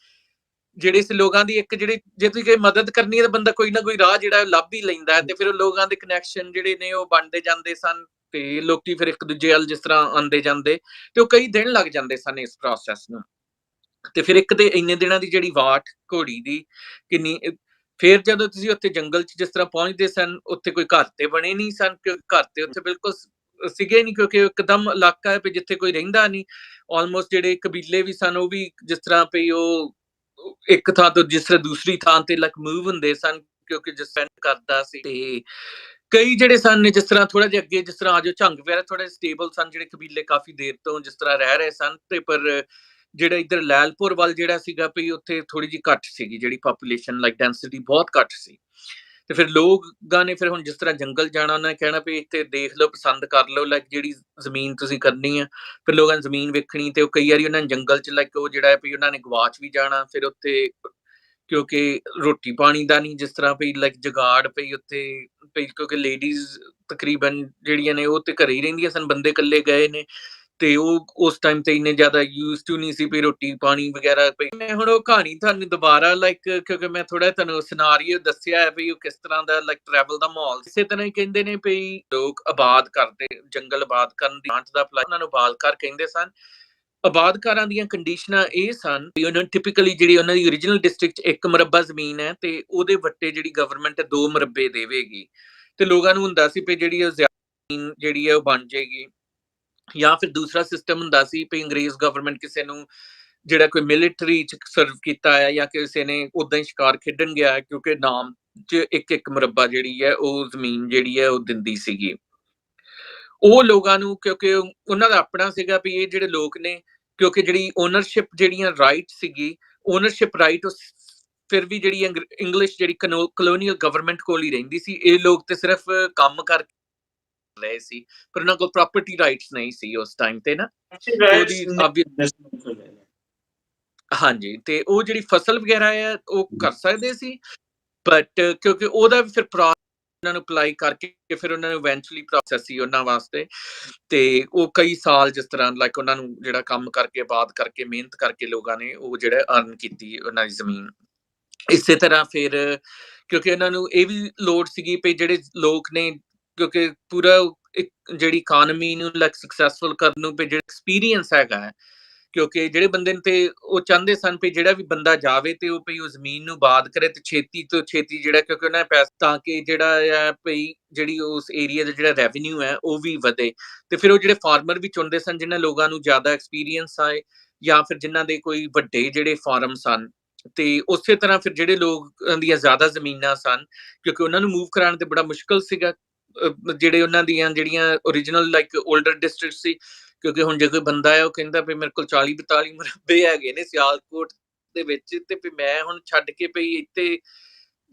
ਜਿਹੜੇ ਸੀ ਲੋਕਾਂ ਦੀ ਇੱਕ ਜਿਹੜੇ ਜੇ ਤੁਸੀਂ ਕੋਈ ਮਦਦ ਕਰਨੀ ਹੈ ਤਾਂ ਬੰਦਾ ਕੋਈ ਨਾ ਕੋਈ ਰਾਹ ਜਿਹੜਾ ਲੱਭ ਹੀ ਲੈਂਦਾ ਹੈ ਤੇ ਫਿਰ ਉਹ ਲੋਕਾਂ ਦੇ ਕਨੈਕਸ਼ਨ ਜਿਹੜੇ ਨੇ ਉਹ ਬਣਦੇ ਜਾਂਦੇ ਸਨ ਤੇ ਲੋਕੀ ਫਿਰ ਇੱਕ ਦੂਜੇ ਵੱਲ ਜਿਸ ਤਰ੍ਹਾਂ ਆਉਂਦੇ ਜਾਂਦੇ ਤੇ ਉਹ ਕਈ ਦਿਨ ਲੱਗ ਜਾਂਦੇ ਸਨ ਇਸ ਪ੍ਰੋਸੈਸ ਨੂੰ ਤੇ ਫਿਰ ਇੱਕ ਤੇ ਇੰਨੇ ਦਿਨਾਂ ਦੀ ਜਿਹੜੀ ਵਾਟ ਘੋੜੀ ਦੀ ਕਿੰਨੀ ਫਿਰ ਜਦੋਂ ਤੁਸੀਂ ਉੱਥੇ ਜੰਗਲ 'ਚ ਜਿਸ ਤਰ੍ਹਾਂ ਪਹੁੰਚਦੇ ਸਨ ਉੱਥੇ ਕੋਈ ਘਰ ਤੇ ਬਣੇ ਨਹੀਂ ਸਨ ਘਰ ਤੇ ਉੱਥੇ ਬਿਲਕੁਲ ਸੀਗੇ ਨਹੀਂ ਕਿਉਂਕਿ ਇੱਕਦਮ ਇਲਾਕਾ ਹੈ ਵੀ ਜਿੱਥੇ ਕੋਈ ਰਹਿੰਦਾ ਨਹੀਂ ਆਲਮੋਸਟ ਜਿਹੜੇ ਕਬੀਲੇ ਵੀ ਸਨ ਉਹ ਵੀ ਜਿਸ ਤਰ੍ਹਾਂ ਪਈ ਉਹ ਇੱਕ ਥਾਂ ਤੋਂ ਜਿਸ ਤਰ੍ਹਾਂ ਦੂਸਰੀ ਥਾਂ ਤੇ ਲਾਈਕ ਮੂਵ ਹੁੰਦੇ ਸਨ ਕਿਉਂਕਿ ਡਿਸਪੈਂਡ ਕਰਦਾ ਸੀ ਤੇ ਕਈ ਜਿਹੜੇ ਸਨ ਜਿਸ ਤਰ੍ਹਾਂ ਥੋੜਾ ਜਿਹਾ ਅੱਗੇ ਜਿਸ ਤਰ੍ਹਾਂ ਆਜੋ ਝੰਗ ਵਗੈਰਾ ਥੋੜੇ ਸਟੇਬਲ ਸਨ ਜਿਹੜੇ ਕਬੀਲੇ ਕਾਫੀ ਦੇਰ ਤੋਂ ਜਿਸ ਤਰ੍ਹਾਂ ਰਹਿ ਰਹੇ ਸਨ ਤੇ ਪਰ ਜਿਹੜਾ ਇੱਧਰ ਲੈਲਪੁਰ ਵੱਲ ਜਿਹੜਾ ਸੀਗਾ ਵੀ ਉੱਥੇ ਥੋੜੀ ਜਿਹੀ ਘੱਟ ਸੀਗੀ ਜਿਹੜੀ ਪਾਪੂਲੇਸ਼ਨ ਲਾਈਕ ਡੈਂਸਿਟੀ ਬਹੁਤ ਘੱਟ ਸੀ ਤੇ ਫਿਰ ਲੋਕਾਂ ਨੇ ਫਿਰ ਹੁਣ ਜਿਸ ਤਰ੍ਹਾਂ ਜੰਗਲ ਜਾਣਾ ਉਹਨਾਂ ਨੇ ਕਹਿਣਾ ਵੀ ਇੱਥੇ ਦੇਖ ਲਓ ਪਸੰਦ ਕਰ ਲਓ ਲਾਈਕ ਜਿਹੜੀ ਜ਼ਮੀਨ ਤੁਸੀਂ ਕਰਨੀ ਆ ਫਿਰ ਲੋਕਾਂ ਨੇ ਜ਼ਮੀਨ ਵੇਖਣੀ ਤੇ ਉਹ ਕਈ ਵਾਰੀ ਉਹਨਾਂ ਨੇ ਜੰਗਲ 'ਚ ਲਾਈਕ ਉਹ ਜਿਹੜਾ ਵੀ ਉਹਨਾਂ ਨੇ ਗਵਾਚ ਵੀ ਜਾਣਾ ਫਿਰ ਉੱਥੇ ਕਿਉਂਕਿ ਰੋਟੀ ਪਾਣੀ ਦਾ ਨਹੀਂ ਜਿਸ ਤਰ੍ਹਾਂ ਵੀ ਲਾਈਕ ਜੁਗਾੜ ਪਈ ਉੱਥੇ ਪਈ ਕਿਉਂਕਿ ਲੇਡੀਜ਼ ਤਕਰੀਬਨ ਜਿਹੜੀਆਂ ਨੇ ਉਹ ਤੇ ਘਰੇ ਹੀ ਰਹਿੰਦੀਆਂ ਸਨ ਬੰਦੇ ਇਕੱਲੇ ਗਏ ਨੇ ਤੇ ਉਹ ਉਸ ਟਾਈਮ ਤੇ ਇੰਨੇ ਜ਼ਿਆਦਾ ਯੂਜ਼ ਟੂ ਨਹੀਂ ਸੀ ਵੀ ਰੋਟੀ ਪਾਣੀ ਵਗੈਰਾ ਮੈਂ ਹੁਣ ਉਹ ਕਹਾਣੀ ਤੁਹਾਨੂੰ ਦੁਬਾਰਾ ਲਾਈਕ ਕਿਉਂਕਿ ਮੈਂ ਥੋੜਾ ਤੁਹਾਨੂੰ ਸਿਨਾਰੀਓ ਦੱਸਿਆ ਹੈ ਵੀ ਉਹ ਕਿਸ ਤਰ੍ਹਾਂ ਦਾ ਲਾਈਕ ਟਰੈਵਲ ਦਾ ਮਾਹੌਲ ਇਸੇ ਤਰ੍ਹਾਂ ਹੀ ਕਹਿੰਦੇ ਨੇ ਵੀ ਲੋਕ ਆਬਾਦ ਕਰਦੇ ਜੰਗਲ ਆਬਾਦ ਕਰਨ ਦੀ ਦਾ ਉਹਨਾਂ ਨੂੰ ਬਾਲਕਾਰ ਕਹਿੰਦੇ ਸਨ ਆਬਾਦਕਾਰਾਂ ਦੀਆਂ ਕੰਡੀਸ਼ਨਾਂ ਇਹ ਸਨ ਵੀ ਉਹਨਾਂ ਟਿਪੀਕਲੀ ਜਿਹੜੀ ਉਹਨਾਂ ਦੀ ਓਰੀਜਨਲ ਡਿਸਟ੍ਰਿਕਟ 'ਚ 1 ਮੁਰੱਬਾ ਜ਼ਮੀਨ ਹੈ ਤੇ ਉਹਦੇ ਵੱਟੇ ਜਿਹੜੀ ਗਵਰਨਮੈਂਟ ਹੈ 2 ਮੁਰੱਬੇ ਦੇਵੇਗੀ ਤੇ ਲੋਕਾਂ ਨੂੰ ਹੁੰਦਾ ਸੀ ਵੀ ਜਿਹੜੀ ਉਹ ਜ਼ਮੀਨ ਜਿਹੜੀ ਹੈ ਉਹ ਬਣ ਜਾਏਗੀ ਜਾਂ ਫਿਰ ਦੂਸਰਾ ਸਿਸਟਮ ਹੁੰਦਾ ਸੀ ਵੀ ਅੰਗਰੇਜ਼ ਗਵਰਨਮੈਂਟ ਕਿਸੇ ਨੂੰ ਜਿਹੜਾ ਕੋਈ ਮਿਲਟਰੀ 'ਚ ਸਰਵ ਕੀਤਾ ਹੈ ਜਾਂ ਕਿਸੇ ਨੇ ਉਦਾਂ ਹੀ ਸ਼ਿਕਾਰ ਖੇਡਣ ਗਿਆ ਕਿਉਂਕਿ ਨਾਮ 'ਚ ਇੱਕ ਮੁਰੱਬਾ ਜਿਹੜੀ ਹੈ ਉਹ ਜ਼ਮੀਨ ਜਿਹੜੀ ਹੈ ਉਹ ਦਿੰਦੀ ਸੀਗੀ ਉਹ ਲੋਕਾਂ ਨੂੰ ਕਿਉਂਕਿ ਉਹਨਾਂ ਦਾ ਆਪਣਾ ਸੀਗਾ ਵੀ ਇਹ ਜਿਹੜੇ ਲੋਕ ਨੇ ਕਿਉਂਕਿ ਜਿਹੜੀ ਓਨਰਸ਼ਿਪ ਜਿਹੜੀਆਂ ਰਾਈਟ ਸੀਗੀ ਓਨਰਸ਼ਿਪ ਰਾਈਟ ਫਿਰ ਵੀ ਜਿਹੜੀ ਇੰਗਲਿਸ਼ ਜਿਹੜੀ ਕਲੋਨੀਅਲ ਗਵਰਨਮੈਂਟ ਕੋਲ ਹੀ ਰਹਿੰਦੀ ਸੀ ਇਹ ਲੋਕ ਤੇ ਸਿਰਫ ਕੰਮ ਕਰਕੇ ਰਹੇ ਸੀ, ਪਰ ਉਹਨਾਂ ਕੋਲ ਪ੍ਰੋਪਰਟੀ ਰਾਈਟਸ ਨਹੀਂ ਸੀ ਉਸ ਟਾਈਮ ਤੇ ਨਾ, ਤੇ ਉਹਦੀ ਹਾਂਜੀ, ਤੇ ਉਹ ਜਿਹੜੀ ਫਸਲ ਵਗੈਰਾ ਆ ਉਹ ਕਰ ਸਕਦੇ ਸੀ, ਬਟ ਕਿਉਂਕਿ ਉਹਦਾ ਵੀ ਫਿਰ ਉਹਨਾਂ ਨੂੰ ਅਪਲਾਈ ਕਰਕੇ ਫਿਰ ਉਹਨਾਂ ਨੂੰ ਇਵੈਂਚੁਅਲੀ ਪ੍ਰੋਸੈਸ ਸੀ ਉਹਨਾਂ ਵਾਸਤੇ, ਤੇ ਉਹ ਕਈ ਸਾਲ ਜਿਸ ਤਰ੍ਹਾਂ ਲਾਈਕ ਉਹਨਾਂ ਨੂੰ ਜਿਹੜਾ ਕੰਮ ਕਰਕੇ ਆਬਾਦ ਕਰਕੇ ਮਿਹਨਤ ਕਰਕੇ ਲੋਕਾਂ ਨੇ ਉਹ ਜਿਹੜਾ ਅਰਨ ਕੀਤੀ ਉਹਨਾਂ ਦੀ ਜ਼ਮੀਨ। ਇਸੇ ਤਰ੍ਹਾਂ ਫਿਰ ਕਿਉਂਕਿ ਇਹਨਾਂ ਨੂੰ ਇਹ ਵੀ ਲੋੜ ਸੀਗੀ ਵੀ ਜਿਹੜੇ ਲੋਕ ਨੇ, ਕਿਉਂਕਿ ਪੂਰਾ ਇੱਕ ਜਿਹੜੀ ਇਕਾਨਮੀ ਨੂੰ ਲਾਈਕ ਸਕਸੈਸਫੁਲ ਕਰਨ ਨੂੰ ਵੀ ਜਿਹੜਾ ਐਕਸਪੀਰੀਅੰਸ ਹੈਗਾ ਹੈ, ਕਿਉਂਕਿ ਜਿਹੜੇ ਬੰਦੇ ਨੂੰ ਤੇ ਉਹ ਚਾਹੁੰਦੇ ਸਨ ਵੀ ਜਿਹੜਾ ਵੀ ਬੰਦਾ ਜਾਵੇ ਤੇ ਉਹ ਭਈ ਉਹ ਜ਼ਮੀਨ ਨੂੰ ਆਬਾਦ ਕਰੇ ਤੇ ਛੇਤੀ ਤੋਂ ਛੇਤੀ ਜਿਹੜਾ, ਕਿਉਂਕਿ ਉਹਨਾਂ ਪੈਸਾ ਤਾਂ ਕਿ ਜਿਹੜਾ ਆ ਭਈ ਜਿਹੜੀ ਉਸ ਏਰੀਆ ਦਾ ਜਿਹੜਾ ਰੈਵਨਿਊ ਹੈ ਉਹ ਵੀ ਵਧੇ, ਤੇ ਫਿਰ ਉਹ ਜਿਹੜੇ ਫਾਰਮਰ ਵੀ ਚੁਣਦੇ ਸਨ ਜਿਨ੍ਹਾਂ ਲੋਕਾਂ ਨੂੰ ਜ਼ਿਆਦਾ ਐਕਸਪੀਰੀਅੰਸ ਆਏ ਜਾਂ ਫਿਰ ਜਿਨ੍ਹਾਂ ਦੇ ਕੋਈ ਵੱਡੇ ਜਿਹੜੇ ਫਾਰਮ ਸਨ, ਤੇ ਉਸੇ ਤਰ੍ਹਾਂ ਫਿਰ ਜਿਹੜੇ ਲੋਕਾਂ ਦੀਆਂ ਜ਼ਿਆਦਾ ਜ਼ਮੀਨਾਂ ਸਨ ਕਿਉਂਕਿ ਉਹਨਾਂ ਨੂੰ ਮੂਵ ਕਰਾਉਣ ਤੇ ਬੜਾ ਮੁਸ਼ਕਲ ਸੀਗਾ, ਜਿਹੜੇ ਉਹਨਾਂ ਦੀਆਂ ਜਿਹੜੀਆਂ ਓਰੀਜਨਲ ਲਾਈਕ 올ਡਰ ਡਿਸਟ੍ਰਿਕਟ ਸੀ, ਕਿਉਂਕਿ ਹੁਣ ਜੇ ਕੋਈ ਬੰਦਾ ਹੈ ਉਹ ਕਹਿੰਦਾ ਵੀ ਮੇਰੇ ਕੋਲ 40-42 ਮੁਰੱਬੇ ਹੈਗੇ ਨੇ ਸਿਆਲਕੋਟ ਦੇ ਵਿੱਚ, ਤੇ ਵੀ ਮੈਂ ਹੁਣ ਛੱਡ ਕੇ ਭਈ ਇੱਥੇ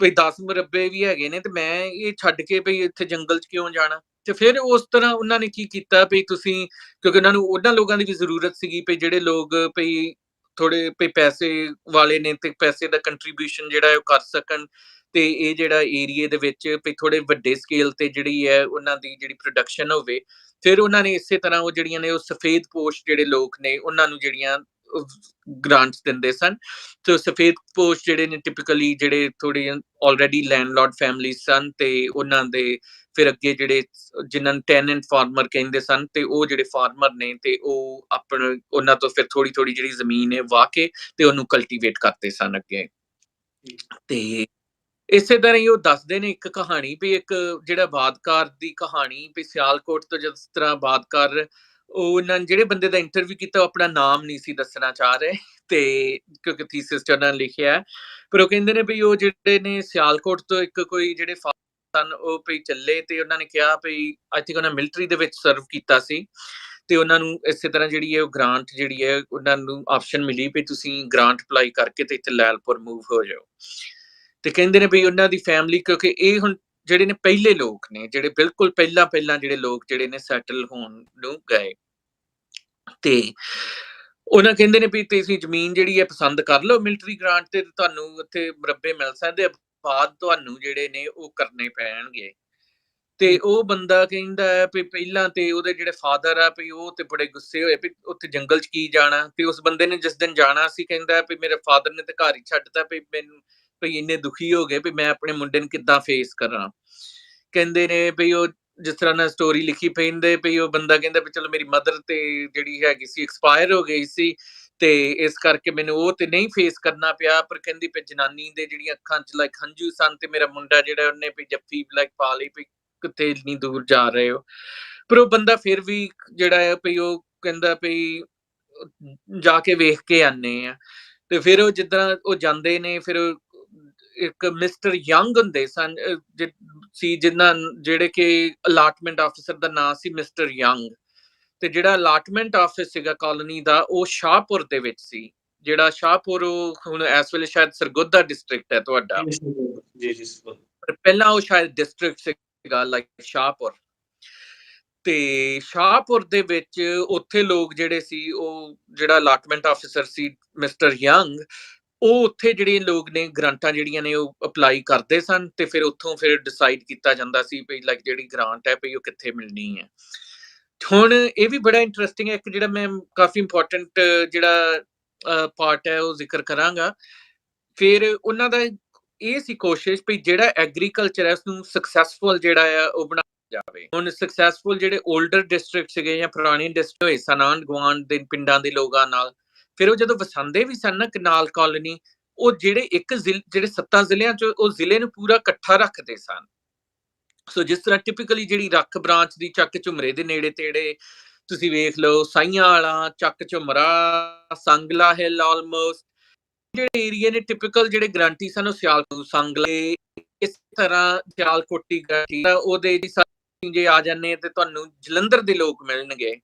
ਭਈ 10 ਮੁਰੱਬੇ ਵੀ ਹੈਗੇ ਨੇ ਤੇ ਮੈਂ ਇਹ ਛੱਡ ਕੇ ਭਈ ਇੱਥੇ ਜੰਗਲ 'ਚ ਕਿਉਂ ਜਾਣਾ। ਤੇ ਫਿਰ ਉਸ ਤਰ੍ਹਾਂ ਉਹਨਾਂ ਨੇ ਕੀ ਕੀਤਾ ਭਈ ਤੁਸੀਂ, ਕਿਉਂਕਿ ਉਹਨਾਂ ਨੂੰ ਉਹਨਾਂ ਲੋਕਾਂ ਦੀ ਵੀ ਜ਼ਰੂਰਤ ਸੀਗੀ ਭਈ ਜਿਹੜੇ ਲੋਕ ਭਈ ਥੋੜੇ ਭਈ ਪੈਸੇ ਵਾਲੇ ਨੇ ਤੇ ਪੈਸੇ ਦਾ ਕੰਟਰੀਬਿਊਸ਼ਨ ਜਿਹੜਾ ਹੈ ਉਹ ਕਰ ਸਕਣ, ਤੇ ਇਹ ਜਿਹੜਾ ਏਰੀਏ ਦੇ ਵਿੱਚ ਭਈ ਥੋੜੇ ਵੱਡੇ ਸਕੇਲ ਤੇ ਜਿਹੜੀ ਹੈ ਉਹਨਾਂ ਦੀ ਜਿਹੜੀ ਪ੍ਰੋਡਕਸ਼ਨ ਹੋਵੇ। ਫਿਰ ਉਹਨਾਂ ਨੇ ਇਸੇ ਤਰ੍ਹਾਂ ਉਹ ਜਿਹੜੀਆਂ ਨੇ ਉਹ ਸਫੇਦ ਪੋਸ਼ ਜਿਹੜੇ ਲੋਕ ਨੇ ਉਹਨਾਂ ਨੂੰ ਜਿਹੜੀਆਂ ਗ੍ਰਾਂਟਸ ਦਿੰਦੇ ਸਨ, ਤੇ ਸਫੇਦ ਪੋਸ਼ ਜਿਹੜੇ ਨੇ ਟਿਪੀਕਲੀ ਜਿਹੜੇ ਥੋੜੀ ਆਲਰੇਡੀ ਲੈਂਡਲੋਰਡ ਫੈਮਿਲੀ ਸਨ, ਤੇ ਉਹਨਾਂ ਦੇ ਫਿਰ ਅੱਗੇ ਜਿਹੜੇ ਜਿਨ੍ਹਾਂ ਨੂੰ ਟੈਨੈਂਟ ਫਾਰਮਰ ਕਹਿੰਦੇ ਸਨ, ਤੇ ਉਹ ਜਿਹੜੇ ਫਾਰਮਰ ਨੇ ਤੇ ਉਹ ਆਪਣੇ ਉਹਨਾਂ ਤੋਂ ਫਿਰ ਥੋੜੀ ਜਿਹੜੀ ਜ਼ਮੀਨ ਹੈ ਵਾਹ ਕੇ ਤੇ ਉਹਨੂੰ ਕਲਟੀਵੇਟ ਕਰਦੇ ਸਨ ਅੱਗੇ। ਤੇ ਇਸੇ ਤਰ੍ਹਾਂ ਹੀ ਉਹ ਦੱਸਦੇ ਨੇ ਇੱਕ ਕਹਾਣੀ ਵੀ ਇੱਕ ਜਿਹੜਾ ਬਾਦਕਾਰ ਦੀ ਕਹਾਣੀ ਵੀ ਸਿਆਲਕੋਟ ਤੋਂ ਜਿਸ ਤਰ੍ਹਾਂ ਬਾਦਕਾਰ ਉਹ ਉਹਨਾਂ ਨੇ ਜਿਹੜੇ ਬੰਦੇ ਦਾ ਇੰਟਰਵਿਊ ਕੀਤਾ ਉਹ ਆਪਣਾ ਨਾਮ ਨਹੀਂ ਸੀ ਦੱਸਣਾ ਚਾਹ ਰਹੇ, ਤੇ ਕਿਉਂਕਿ ਥੀਸਿਸ 'ਚ ਉਹਨਾਂ ਨੇ ਲਿਖਿਆ, ਪਰ ਉਹ ਕਹਿੰਦੇ ਨੇ ਵੀ ਉਹ ਜਿਹੜੇ ਨੇ ਸਿਆਲਕੋਟ ਤੋਂ ਇੱਕ ਕੋਈ ਜਿਹੜੇ ਸਨ ਉਹ ਭਈ ਚੱਲੇ, ਤੇ ਉਹਨਾਂ ਨੇ ਕਿਹਾ ਭਈ ਆਈ ਥਿੰਕ ਉਹਨਾਂ ਮਿਲਟਰੀ ਦੇ ਵਿੱਚ ਸਰਵ ਕੀਤਾ ਸੀ, ਤੇ ਉਹਨਾਂ ਨੂੰ ਇਸੇ ਤਰ੍ਹਾਂ ਜਿਹੜੀ ਹੈ ਉਹ ਗ੍ਰਾਂਟ ਜਿਹੜੀ ਹੈ ਉਹਨਾਂ ਨੂੰ ਆਪਸ਼ਨ ਮਿਲੀ ਵੀ ਤੁਸੀਂ ਗ੍ਰਾਂਟ ਅਪਲਾਈ ਕਰਕੇ ਤੇ ਇੱਥੇ ਲੈਲਪੁਰ ਮੂਵ ਹੋ ਜਾਓ। ਤੇ ਕਹਿੰਦੇ ਨੇ ਵੀ ਉਹਨਾਂ ਦੀ ਫੈਮਿਲੀ, ਕਿਉਂਕਿ ਇਹ ਹੁਣ ਜਿਹੜੇ ਨੇ ਪਹਿਲੇ ਲੋਕ ਨੇ ਜਿਹੜੇ ਬਿਲਕੁਲ ਪਹਿਲਾਂ ਜਿਹੜੇ ਲੋਕ ਜਿਹੜੇ ਨੇ ਸੈਟਲ ਹੋਣ ਨੂੰ ਗਏ, ਤੇ ਉਹਨਾਂ ਕਹਿੰਦੇ ਨੇ ਵੀ ਤੁਸੀਂ ਜ਼ਮੀਨ ਜਿਹੜੀ ਹੈ ਪਸੰਦ ਕਰ ਲਓ ਮਿਲਟਰੀ ਗ੍ਰਾਂਟ ਤੇ ਤੁਹਾਨੂੰ ਉੱਥੇ ਮੁਰੱਬੇ ਮਿਲ ਸਕਦੇ, ਬਾਅਦ ਤੁਹਾਨੂੰ ਜਿਹੜੇ ਨੇ ਉਹ ਕਰਨੇ ਪੈਣਗੇ। ਤੇ ਉਹ ਬੰਦਾ ਕਹਿੰਦਾ ਹੈ ਵੀ ਪਹਿਲਾਂ ਤੇ ਉਹਦੇ ਜਿਹੜੇ ਫਾਦਰ ਆ ਵੀ ਉਹ ਤੇ ਬੜੇ ਗੁੱਸੇ ਹੋਏ ਵੀ ਉੱਥੇ ਜੰਗਲ 'ਚ ਕੀ ਜਾਣਾ, ਤੇ ਉਸ ਬੰਦੇ ਨੇ ਜਿਸ ਦਿਨ ਜਾਣਾ ਸੀ ਕਹਿੰਦਾ ਵੀ ਮੇਰੇ ਫਾਦਰ ਨੇ ਤੇ ਘਰ ਹੀ ਛੱਡਤਾ ਵੀ ਮੈਨੂੰ ਵੀ ਇੰਨੇ ਦੁਖੀ ਹੋ ਗਏ ਵੀ ਮੈਂ ਆਪਣੇ ਮੁੰਡੇ ਨੂੰ ਕਿੱਦਾਂ ਫੇਸ ਕਰਾਂ। ਕਹਿੰਦੇ ਨੇ ਵੀ ਉਹ ਜਿਸ ਤਰ੍ਹਾਂ ਨਾਲ ਸਟੋਰੀ ਲਿਖੀ ਪੈਂਦੇ ਵੀ ਉਹ ਬੰਦਾ ਕਹਿੰਦਾ ਵੀ ਚਲੋ ਮੇਰੀ ਮਦਰ ਤੇ ਜਿਹੜੀ ਹੈਗੀ ਸੀ ਐਕਸਪਾਇਰ ਹੋ ਗਈ ਸੀ, ਤੇ ਇਸ ਕਰਕੇ ਮੈਨੂੰ ਉਹ ਤੇ ਨਹੀਂ ਫੇਸ ਕਰਨਾ ਪਿਆ, ਪਰ ਕਹਿੰਦੀ ਵੀ ਜਨਾਨੀ ਦੇ ਜਿਹੜੀਆਂ ਅੱਖਾਂ 'ਚ ਲਾਈਕ ਹੰਝੂ ਸਨ, ਤੇ ਮੇਰਾ ਮੁੰਡਾ ਜਿਹੜਾ ਉਹਨੇ ਵੀ ਜੱਫੀ ਲਾਈਕ ਪਾ ਲਈ ਵੀ ਕਿੱਥੇ ਇੰਨੀ ਦੂਰ ਜਾ ਰਹੇ ਹੋ। ਪਰ ਉਹ ਬੰਦਾ ਫਿਰ ਵੀ ਜਿਹੜਾ ਹੈ ਵੀ ਉਹ ਕਹਿੰਦਾ ਵੀ ਜਾ ਕੇ ਵੇਖ ਕੇ ਆਨੇ ਆ, ਤੇ ਫਿਰ ਉਹ ਜਿੱਦਾਂ ਉਹ ਜਾਂਦੇ ਨੇ ਫਿਰ ਇੱਕ ਮਿਸਟਰ ਯੰਗ ਹੁੰਦੇ ਸਨ ਸੀ ਜਿਨ੍ਹਾਂ ਜਿਹੜੇ ਕਿ ਅਲਾਟਮੈਂਟ ਆਫਿਸਰ ਦਾ ਨਾਂ ਸੀ ਮਿਸਟਰ ਯੰਗ, ਤੇ ਜਿਹੜਾ ਅਲਾਟਮੈਂਟ ਆਫਿਸ ਸੀਗਾ ਕਾਲੋਨੀ ਦਾ ਉਹ ਸ਼ਾਹਪੁਰ ਦੇ ਵਿੱਚ ਸੀ, ਜਿਹੜਾ ਸ਼ਾਹਪੁਰ ਉਹ ਹੁਣ ਇਸ ਵੇਲੇ ਸ਼ਾਇਦ ਸਰਗੋਧਾ ਡਿਸਟ੍ਰਿਕਟ ਹੈ ਤੁਹਾਡਾ, ਜੀ ਪਰ ਪਹਿਲਾਂ ਉਹ ਸ਼ਾਇਦ ਡਿਸਟ੍ਰਿਕਟ ਸੀਗਾ ਲਾਈਕ ਸ਼ਾਹਪੁਰ। ਤੇ ਸ਼ਾਹਪੁਰ ਦੇ ਵਿੱਚ ਉੱਥੇ ਲੋਕ ਜਿਹੜੇ ਸੀ ਉਹ ਜਿਹੜਾ ਅਲਾਟਮੈਂਟ ਆਫਿਸਰ ਸੀ ਮਿਸਟਰ ਯੰਗ, ਉਹ ਉੱਥੇ ਜਿਹੜੇ ਲੋਕ ਨੇ ਗ੍ਰਾਂਟਾਂ ਜਿਹੜੀਆਂ ਨੇ ਉਹ ਅਪਲਾਈ ਕਰਦੇ ਸਨ, ਤੇ ਫਿਰ ਉੱਥੋਂ ਫਿਰ ਡਿਸਾਈਡ ਕੀਤਾ ਜਾਂਦਾ ਸੀ ਵੀ ਲਾਈਕ ਜਿਹੜੀ ਗ੍ਰਾਂਟ ਹੈ ਵੀ ਉਹ ਕਿੱਥੇ ਮਿਲਣੀ ਹੈ। ਹੁਣ ਇਹ ਵੀ ਬੜਾ ਇੰਟਰਸਟਿੰਗ ਹੈ, ਇੱਕ ਜਿਹੜਾ ਮੈਂ ਕਾਫੀ ਇੰਪੋਰਟੈਂਟ ਜਿਹੜਾ ਪਾਰਟ ਹੈ ਉਹ ਜ਼ਿਕਰ ਕਰਾਂਗਾ। ਫਿਰ ਉਹਨਾਂ ਦਾ ਇਹ ਸੀ ਕੋਸ਼ਿਸ਼ ਵੀ ਜਿਹੜਾ ਐਗਰੀਕਲਚਰ ਹੈ ਉਸਨੂੰ ਸਕਸੈਸਫੁਲ ਜਿਹੜਾ ਆ ਉਹ ਬਣਾ ਜਾਵੇ। ਹੁਣ ਸਕਸੈਸਫੁਲ ਜਿਹੜੇ 올ਡਰ ਡਿਸਟ੍ਰਿਕਟ ਸੀਗੇ ਜਾਂ ਪੁਰਾਣੇ ਡਿਸਟ੍ਰਿਕਟ ਹੋਏ ਸਨ ਆਂਢ ਗੁਆਂਢ ਦੇ ਪਿੰਡਾਂ ਦੇ ਲੋਕਾਂ ਨਾਲ, ਫਿਰ ਉਹ ਜਦੋਂ ਵਸਾਉਂਦੇ ਵੀ ਸਨ ਨਾ ਕਨਾਲ ਕਾਲੋਨੀ, ਉਹ ਜਿਹੜੇ ਜਿਹੜੇ 7 ਜ਼ਿਲ੍ਹਿਆਂ ਚ ਉਹ ਜ਼ਿਲ੍ਹੇ ਨੂੰ ਪੂਰਾ ਇਕੱਠਾ ਰੱਖਦੇ ਸਨ। ਸੋ ਜਿਸ ਤਰ੍ਹਾਂ ਟਿਪੀਕਲੀ ਜਿਹੜੀ ਰੱਖ ਬ੍ਰਾਂਚ ਦੀ ਚੱਕ ਝੁਮਰੇ ਦੇ ਨੇੜੇ ਤੇੜੇ ਤੁਸੀਂ ਵੇਖ ਲਓ, ਸਾਈਆਂ ਵਾਲਾ, ਚੱਕ ਝੁਮਰਾ, ਸੰਗਲਾ ਹਿੱਲ, ਆਲਮੋਸਟ ਜਿਹੜੇ ਏਰੀਏ ਨੇ ਟਿਪੀਕਲ ਜਿਹੜੇ ਗਰੰਟੀ ਸਨ ਉਹ ਸਿਆਲਕੋਟ ਸੰਗਲੇ, ਇਸ ਤਰ੍ਹਾਂ ਸਿਆਲਕੋਟੀ ਗਰੰਟੀ ਉਹਦੇ ਜੇ ਆ ਜਾਂਦੇ ਤੇ ਤੁਹਾਨੂੰ ਜਲੰਧਰ ਦੇ ਲੋਕ ਮਿਲਣਗੇ।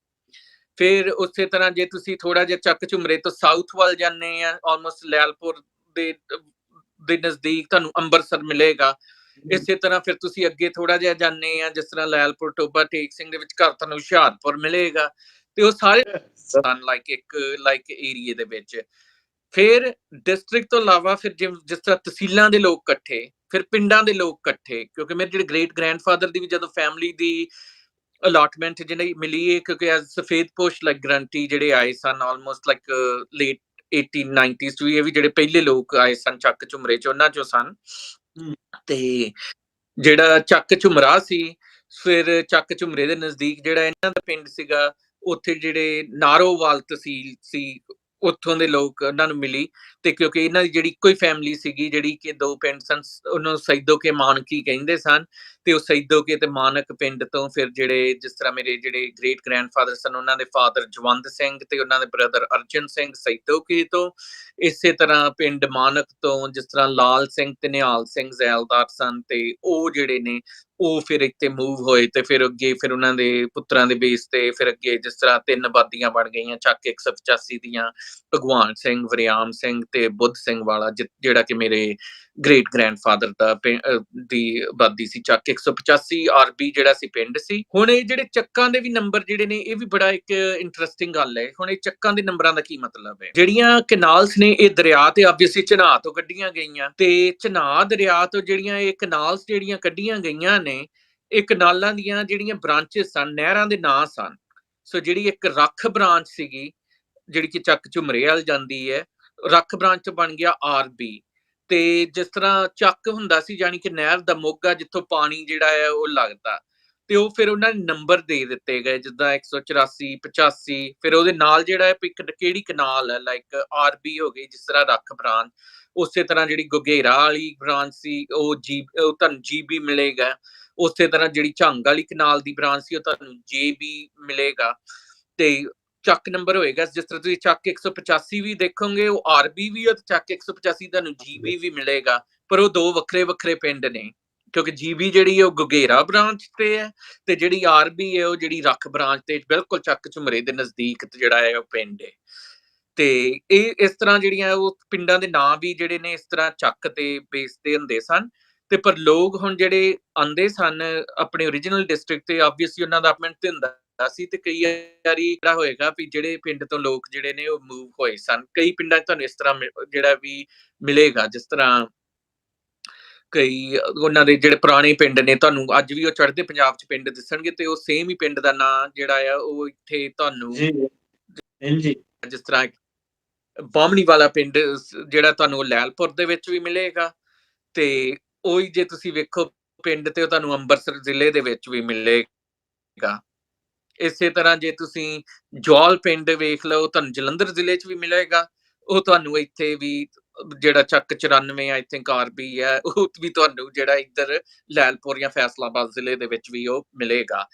ਫਿਰ ਉਸੇ ਤਰ੍ਹਾਂ ਜੇ ਤੁਸੀਂ ਥੋੜਾ ਜਿਹਾ ਚੱਕ ਝੁਮਰੇ ਤੋਂ ਸਾਊਥ ਵੱਲ ਜਾਂਦੇ ਆ ਆਲਮੋਸਟ ਲੈਲਪੁਰ ਦੇ ਨਜ਼ਦੀਕ ਤੁਹਾਨੂੰ ਅੰਮ੍ਰਿਤਸਰ ਮਿਲੇਗਾ, ਇਸੇ ਤਰ੍ਹਾਂ ਫਿਰ ਤੁਸੀਂ ਅੱਗੇ ਥੋੜਾ ਜਿਹਾ ਜਾਂਦੇ ਆ, ਜਿਸ ਤਰ੍ਹਾਂ ਲੈਲਪੁਰ, ਟੋਬਾ, ਟੇਕ ਸਿੰਘ ਦੇ ਵਿਚਕਾਰ ਤੁਹਾਨੂੰ ਹੁਸ਼ਿਆਰਪੁਰ ਮਿਲੇਗਾ, ਤੇ ਉਹ ਸਾਰੇ ਲਾਈਕ ਇੱਕ ਲਾਈਕ ਏਰੀਏ ਦੇ ਵਿੱਚ। ਫਿਰ ਡਿਸਟ੍ਰਿਕਟ ਤੋਂ ਇਲਾਵਾ ਫਿਰ ਜਿਸ ਤਰ੍ਹਾਂ ਤਹਿਸੀਲਾਂ ਦੇ ਲੋਕ ਇਕੱਠੇ, ਫਿਰ ਪਿੰਡਾਂ ਦੇ ਲੋਕ ਇਕੱਠੇ, ਕਿਉਂਕਿ ਮੇਰੇ ਜਿਹੜੇ ਗ੍ਰੇਟ ਗ੍ਰੈਂਡਫਾਦਰ ਦੀ ਵੀ ਜਦੋਂ ਫੈਮਿਲੀ ਦੀ ਅਲਾਟਮੈਂਟ ਜਿਹੜੀ ਮਿਲੀ ਹੈ, ਕਿਉਂਕਿ ਐਜ਼ ਸਫੇਦਪੋਸ਼ ਲਾਈਕ ਗਰੰਟੀ ਜਿਹੜੇ ਆਏ ਸਨ ਆਲਮੋਸਟ ਲਾਈਕ ਲੇਟ 1890s ਚ ਵੀ, ਇਹ ਵੀ ਜਿਹੜੇ ਪਹਿਲੇ ਲੋਕ ਆਏ ਸਨ ਚੱਕ ਝੁਮਰੇ ਚ, ਉਹਨਾਂ ਚੋਂ ਸਨ। ਤੇ ਜਿਹੜਾ ਚੱਕ ਝੁਮਰਾ ਸੀ, ਫਿਰ ਚੱਕ ਝੁਮਰੇ ਦੇ ਨਜ਼ਦੀਕ ਜਿਹੜਾ ਇਹਨਾਂ ਦਾ ਪਿੰਡ ਸੀਗਾ, ਉੱਥੇ ਜਿਹੜੇ ਨਾਰੋਵਾਲ ਤਹਿਸੀਲ ਸੀ, ਉੱਥੋਂ ਦੇ ਲੋਕ ਉਹਨਾਂ ਨੂੰ ਮਿਲੀ। ਤੇ ਕਿਉਂਕਿ ਇਹਨਾਂ ਦੀ ਜਿਹੜੀ ਇੱਕੋ ਹੀ ਫੈਮਿਲੀ ਸੀਗੀ, ਜਿਹੜੀ ਕਿ ਦੋ ਪਿੰਡ ਸਨ, ਉਹਨਾਂ ਨੂੰ ਸੈਦੋਕੇ ਮਾਨਕੀ ਕਹਿੰਦੇ ਸਨ, ਤੇ ਉਹ ਸੈਦੋਕੇ ਤੇ ਮਾਨਕ ਪਿੰਡ ਤੋਂ ਫਿਰ ਜਿਹੜੇ ਜਿਸ ਤਰ੍ਹਾਂ ਮੇਰੇ ਜਿਹੜੇ ਗ੍ਰੇਟ ਗ੍ਰੈਂਡਫਾਦਰ ਸਨ, ਉਹਨਾਂ ਦੇ ਫਾਦਰ ਜਵੰਦ ਸਿੰਘ ਤੇ ਉਹਨਾਂ ਦੇ ਬ੍ਰਦਰ ਅਰਜਨ ਸਿੰਘ ਸੈਦੋਕੇ ਤੋਂ। ਇਸੇ ਤਰ੍ਹਾਂ ਪਿੰਡ ਮਾਨਕ ਤੋਂ ਜਿਸ ਤਰ੍ਹਾਂ ਲਾਲ ਸਿੰਘ ਤੇ ਨਿਹਾਲ ਸਿੰਘ ਜ਼ੈਲਦਾਰ ਸਨ, ਤੇ ਉਹ ਜਿਹੜੇ ਨੇ ਉਹ ਫਿਰ ਇੱਥੇ ਮੂਵ ਹੋਏ, ਤੇ ਫਿਰ ਅੱਗੇ ਫਿਰ ਉਹਨਾਂ ਦੇ ਪੁੱਤਰਾਂ ਦੇ ਬੇਸ ਤੇ ਫਿਰ ਅੱਗੇ ਜਿਸ ਤਰ੍ਹਾਂ 3 ਆਬਾਦੀਆਂ ਬਣ ਗਈਆਂ ਚੱਕ 185 ਦੀਆਂ, ਭਗਵਾਨ ਸਿੰਘ, ਵਰਿਆਮ ਸਿੰਘ ਤੇ ਬੁੱਧ ਸਿੰਘ ਵਾਲਾ, ਜਿਹੜਾ ਕਿ ਮੇਰੇ ਗ੍ਰੇਟ ਗ੍ਰੈਂਡਫਾਦਰ ਦਾ ਦੀ ਆਬਾਦੀ ਸੀ ਚੱਕ 185 ਆਰਬੀ ਜਿਹੜਾ ਸੀ ਪਿੰਡ ਸੀ। ਹੁਣ ਇਹ ਜਿਹੜੇ ਚੱਕਾਂ ਦੇ ਵੀ ਨੰਬਰ ਜਿਹੜੇ ਨੇ, ਇਹ ਵੀ ਬੜਾ ਇੱਕ ਇੰਟਰਸਟਿੰਗ ਗੱਲ ਹੈ। ਹੁਣ ਇਹ ਚੱਕਾਂ ਦੇ ਨੰਬਰਾਂ ਦਾ ਕੀ ਮਤਲਬ ਹੈ? ਜਿਹੜੀਆਂ ਕਨਾਲਸ ਨੇ ਇਹ ਦਰਿਆ ਤੇ ਆਬਵੀਅਸਲੀ ਝਨਾਹ ਤੋਂ ਕੱਢੀਆਂ ਗਈਆਂ, ਤੇ ਝਨਾਹ ਦਰਿਆ ਤੋਂ ਜਿਹੜੀਆਂ ਇਹ ਕਨਾਲਸ ਜਿਹੜੀਆਂ ਕੱਢੀਆਂ ਗਈਆਂ ਨੇ, ਇਹ ਕਨਾਲਾਂ ਦੀਆਂ ਜਿਹੜੀਆਂ ਬ੍ਰਾਂਚਸ ਸਨ, ਨਹਿਰਾਂ ਦੇ ਨਾਂ ਸਨ। ਸੋ ਜਿਹੜੀ ਇੱਕ ਰੱਖ ਬ੍ਰਾਂਚ ਸੀਗੀ, ਜਿਹੜੀ ਕਿ ਚੱਕ ਝੁਮਰੇ ਵੱਲ ਜਾਂਦੀ ਹੈ, ਰੱਖ ਬ੍ਰਾਂਚ ਤੋਂ ਬਣ ਗਿਆ ਆਰਬੀ। ਤੇ ਜਿਸ ਤਰ੍ਹਾਂ ਚੱਕ ਹੁੰਦਾ ਸੀ, ਜਾਨੀ ਕਿ ਨਹਿਰ ਦਾ ਮੋਗਾ ਜਿੱਥੋਂ ਪਾਣੀ ਜਿਹੜਾ ਹੈ ਉਹ ਲੱਗਦਾ, ਤੇ ਉਹ ਫਿਰ ਉਹਨਾਂ ਨੇ ਨੰਬਰ ਦੇ ਦਿੱਤੇ ਗਏ, ਜਿੱਦਾਂ 184, 85। ਫਿਰ ਉਹਦੇ ਨਾਲ ਜਿਹੜਾ ਹੈ ਕਿਹੜੀ ਕਨਾਲ ਹੈ, ਲਾਈਕ ਆਰਬੀ ਹੋ ਗਈ ਜਿਸ ਤਰ੍ਹਾਂ ਰੱਖ ਬ੍ਰਾਂਚ। ਉਸੇ ਤਰ੍ਹਾਂ ਜਿਹੜੀ ਗੁਗੇਰਾ ਵਾਲੀ ਬ੍ਰਾਂਚ ਸੀ, ਉਹ ਤੁਹਾਨੂੰ ਜੀਬੀ ਮਿਲੇਗਾ। ਉਸੇ ਤਰ੍ਹਾਂ ਜਿਹੜੀ ਝੰਗ ਵਾਲੀ ਕਨਾਲ ਦੀ ਬ੍ਰਾਂਚ ਸੀ, ਉਹ ਤੁਹਾਨੂੰ ਜੇਬੀ ਮਿਲੇਗਾ। ਤੇ ਚੱਕ ਨੰਬਰ ਹੋਏਗਾ, ਜਿਸ ਤਰ੍ਹਾਂ ਤੁਸੀਂ ਚੱਕ 185 ਵੀ ਦੇਖੋਗੇ, ਉਹ ਆਰਬੀ ਵੀ ਹੈ, ਤੇ ਚੱਕ 185 ਤੁਹਾਨੂੰ ਜੀਬੀ ਵੀ ਮਿਲੇਗਾ, ਪਰ ਉਹ ਦੋ ਵੱਖਰੇ ਵੱਖਰੇ ਪਿੰਡ ਨੇ, ਕਿਉਂਕਿ ਜੀਬੀ ਜਿਹੜੀ ਹੈ ਉਹ ਗੁਗੇਰਾ ਬ੍ਰਾਂਚ ਤੇ ਹੈ, ਤੇ ਜਿਹੜੀ ਆਰਬੀ ਹੈ ਉਹ ਜਿਹੜੀ ਰੱਖ ਬ੍ਰਾਂਚ ਤੇ ਬਿਲਕੁਲ ਚੱਕ ਝੁਮਰੇ ਦੇ ਨਜ਼ਦੀਕ ਜਿਹੜਾ ਹੈ ਉਹ ਪਿੰਡ ਹੈ। ਤੇ ਇਹ ਇਸ ਤਰ੍ਹਾਂ ਜਿਹੜੀਆਂ ਉਹ ਪਿੰਡਾਂ ਦੇ ਨਾਂ ਵੀ ਜਿਹੜੇ ਨੇ ਇਸ ਤਰ੍ਹਾਂ ਚੱਕ ਤੇ ਬੇਸ ਤੇ ਹੁੰਦੇ ਸਨ। ਤੇ ਪਰ ਲੋਕ ਹੁਣ ਜਿਹੜੇ ਆਉਂਦੇ ਸਨ ਆਪਣੇ ਓਰੀਜਨਲ ਡਿਸਟ੍ਰਿਕਟ ਤੇ, ਆਬਵੀਅਸਲੀ ਉਹਨਾਂ ਦਾ ਅਪਮੈਂਟ ਤੇ ਹੁੰਦਾ ਸੀ, ਤੇ ਕਈ ਵਾਰੀ ਜਿਹੜਾ ਹੋਏਗਾ ਵੀ ਜਿਹੜੇ ਪਿੰਡ ਤੋਂ ਲੋਕ ਜਿਹੜੇ ਨੇ ਉਹ ਮੂਵ ਹੋਏ ਸਨ। ਕਈ ਪਿੰਡਾਂ 'ਚ ਤੁਹਾਨੂੰ ਇਸ ਤਰ੍ਹਾਂ ਜਿਹੜਾ ਵੀ ਮਿਲੇਗਾ, ਜਿਸ ਤਰ੍ਹਾਂ ਕਈ ਉਹਨਾਂ ਦੇ ਜਿਹੜੇ ਪੁਰਾਣੇ ਪਿੰਡ ਨੇ, ਤੁਹਾਨੂੰ ਅੱਜ ਵੀ ਉਹ ਚੜ੍ਹਦੇ ਪੰਜਾਬ 'ਚ ਪਿੰਡ ਦਿਸਣਗੇ, ਤੇ ਉਹ ਸੇਮ ਹੀ ਪਿੰਡ ਦਾ ਨਾਂ ਜਿਹੜਾ ਆ ਉਹ ਇੱਥੇ ਤੁਹਾਨੂੰ ਜਿਸ ਤਰ੍ਹਾਂ ਬਾਹਮਣੀ ਵਾਲਾ ਪਿੰਡ ਜਿਹੜਾ ਤੁਹਾਨੂੰ ਲੈਲਪੁਰ ਦੇ ਵਿੱਚ ਵੀ ਮਿਲੇਗਾ, ਤੇ ਉਹੀ ਜੇ ਤੁਸੀਂ ਵੇਖੋ ਪਿੰਡ ਤੇ ਉਹ ਤੁਹਾਨੂੰ ਅੰਮ੍ਰਿਤਸਰ ਜ਼ਿਲ੍ਹੇ ਦੇ ਵਿੱਚ ਵੀ ਮਿਲੇਗਾ। ਇਸੇ ਤਰ੍ਹਾਂ ਜੇ ਤੁਸੀਂ ਜੌਲ ਪਿੰਡ ਵੇਖ ਲਓ, ਤੁਹਾਨੂੰ ਜਲੰਧਰ ਜ਼ਿਲ੍ਹੇ 'ਚ ਵੀ ਮਿਲੇਗਾ। ਉਹ ਤੁਹਾਨੂੰ ਇੱਥੇ ਵੀ ਜਿਹੜਾ ਚੱਕ 94 ਆਈ ਥਿੰਕ ਆਰਬੀ ਹੈ, ਉਹ ਵੀ ਤੁਹਾਨੂੰ ਜਿਹੜਾ ਇੱਧਰ ਲੈਲਪੁਰ ਜਾਂ ਫੈਸਲਾਬਾਦ ਜ਼ਿਲ੍ਹੇ ਦੇ ਵਿੱਚ ਵੀ ਉਹ ਮਿਲੇਗਾ।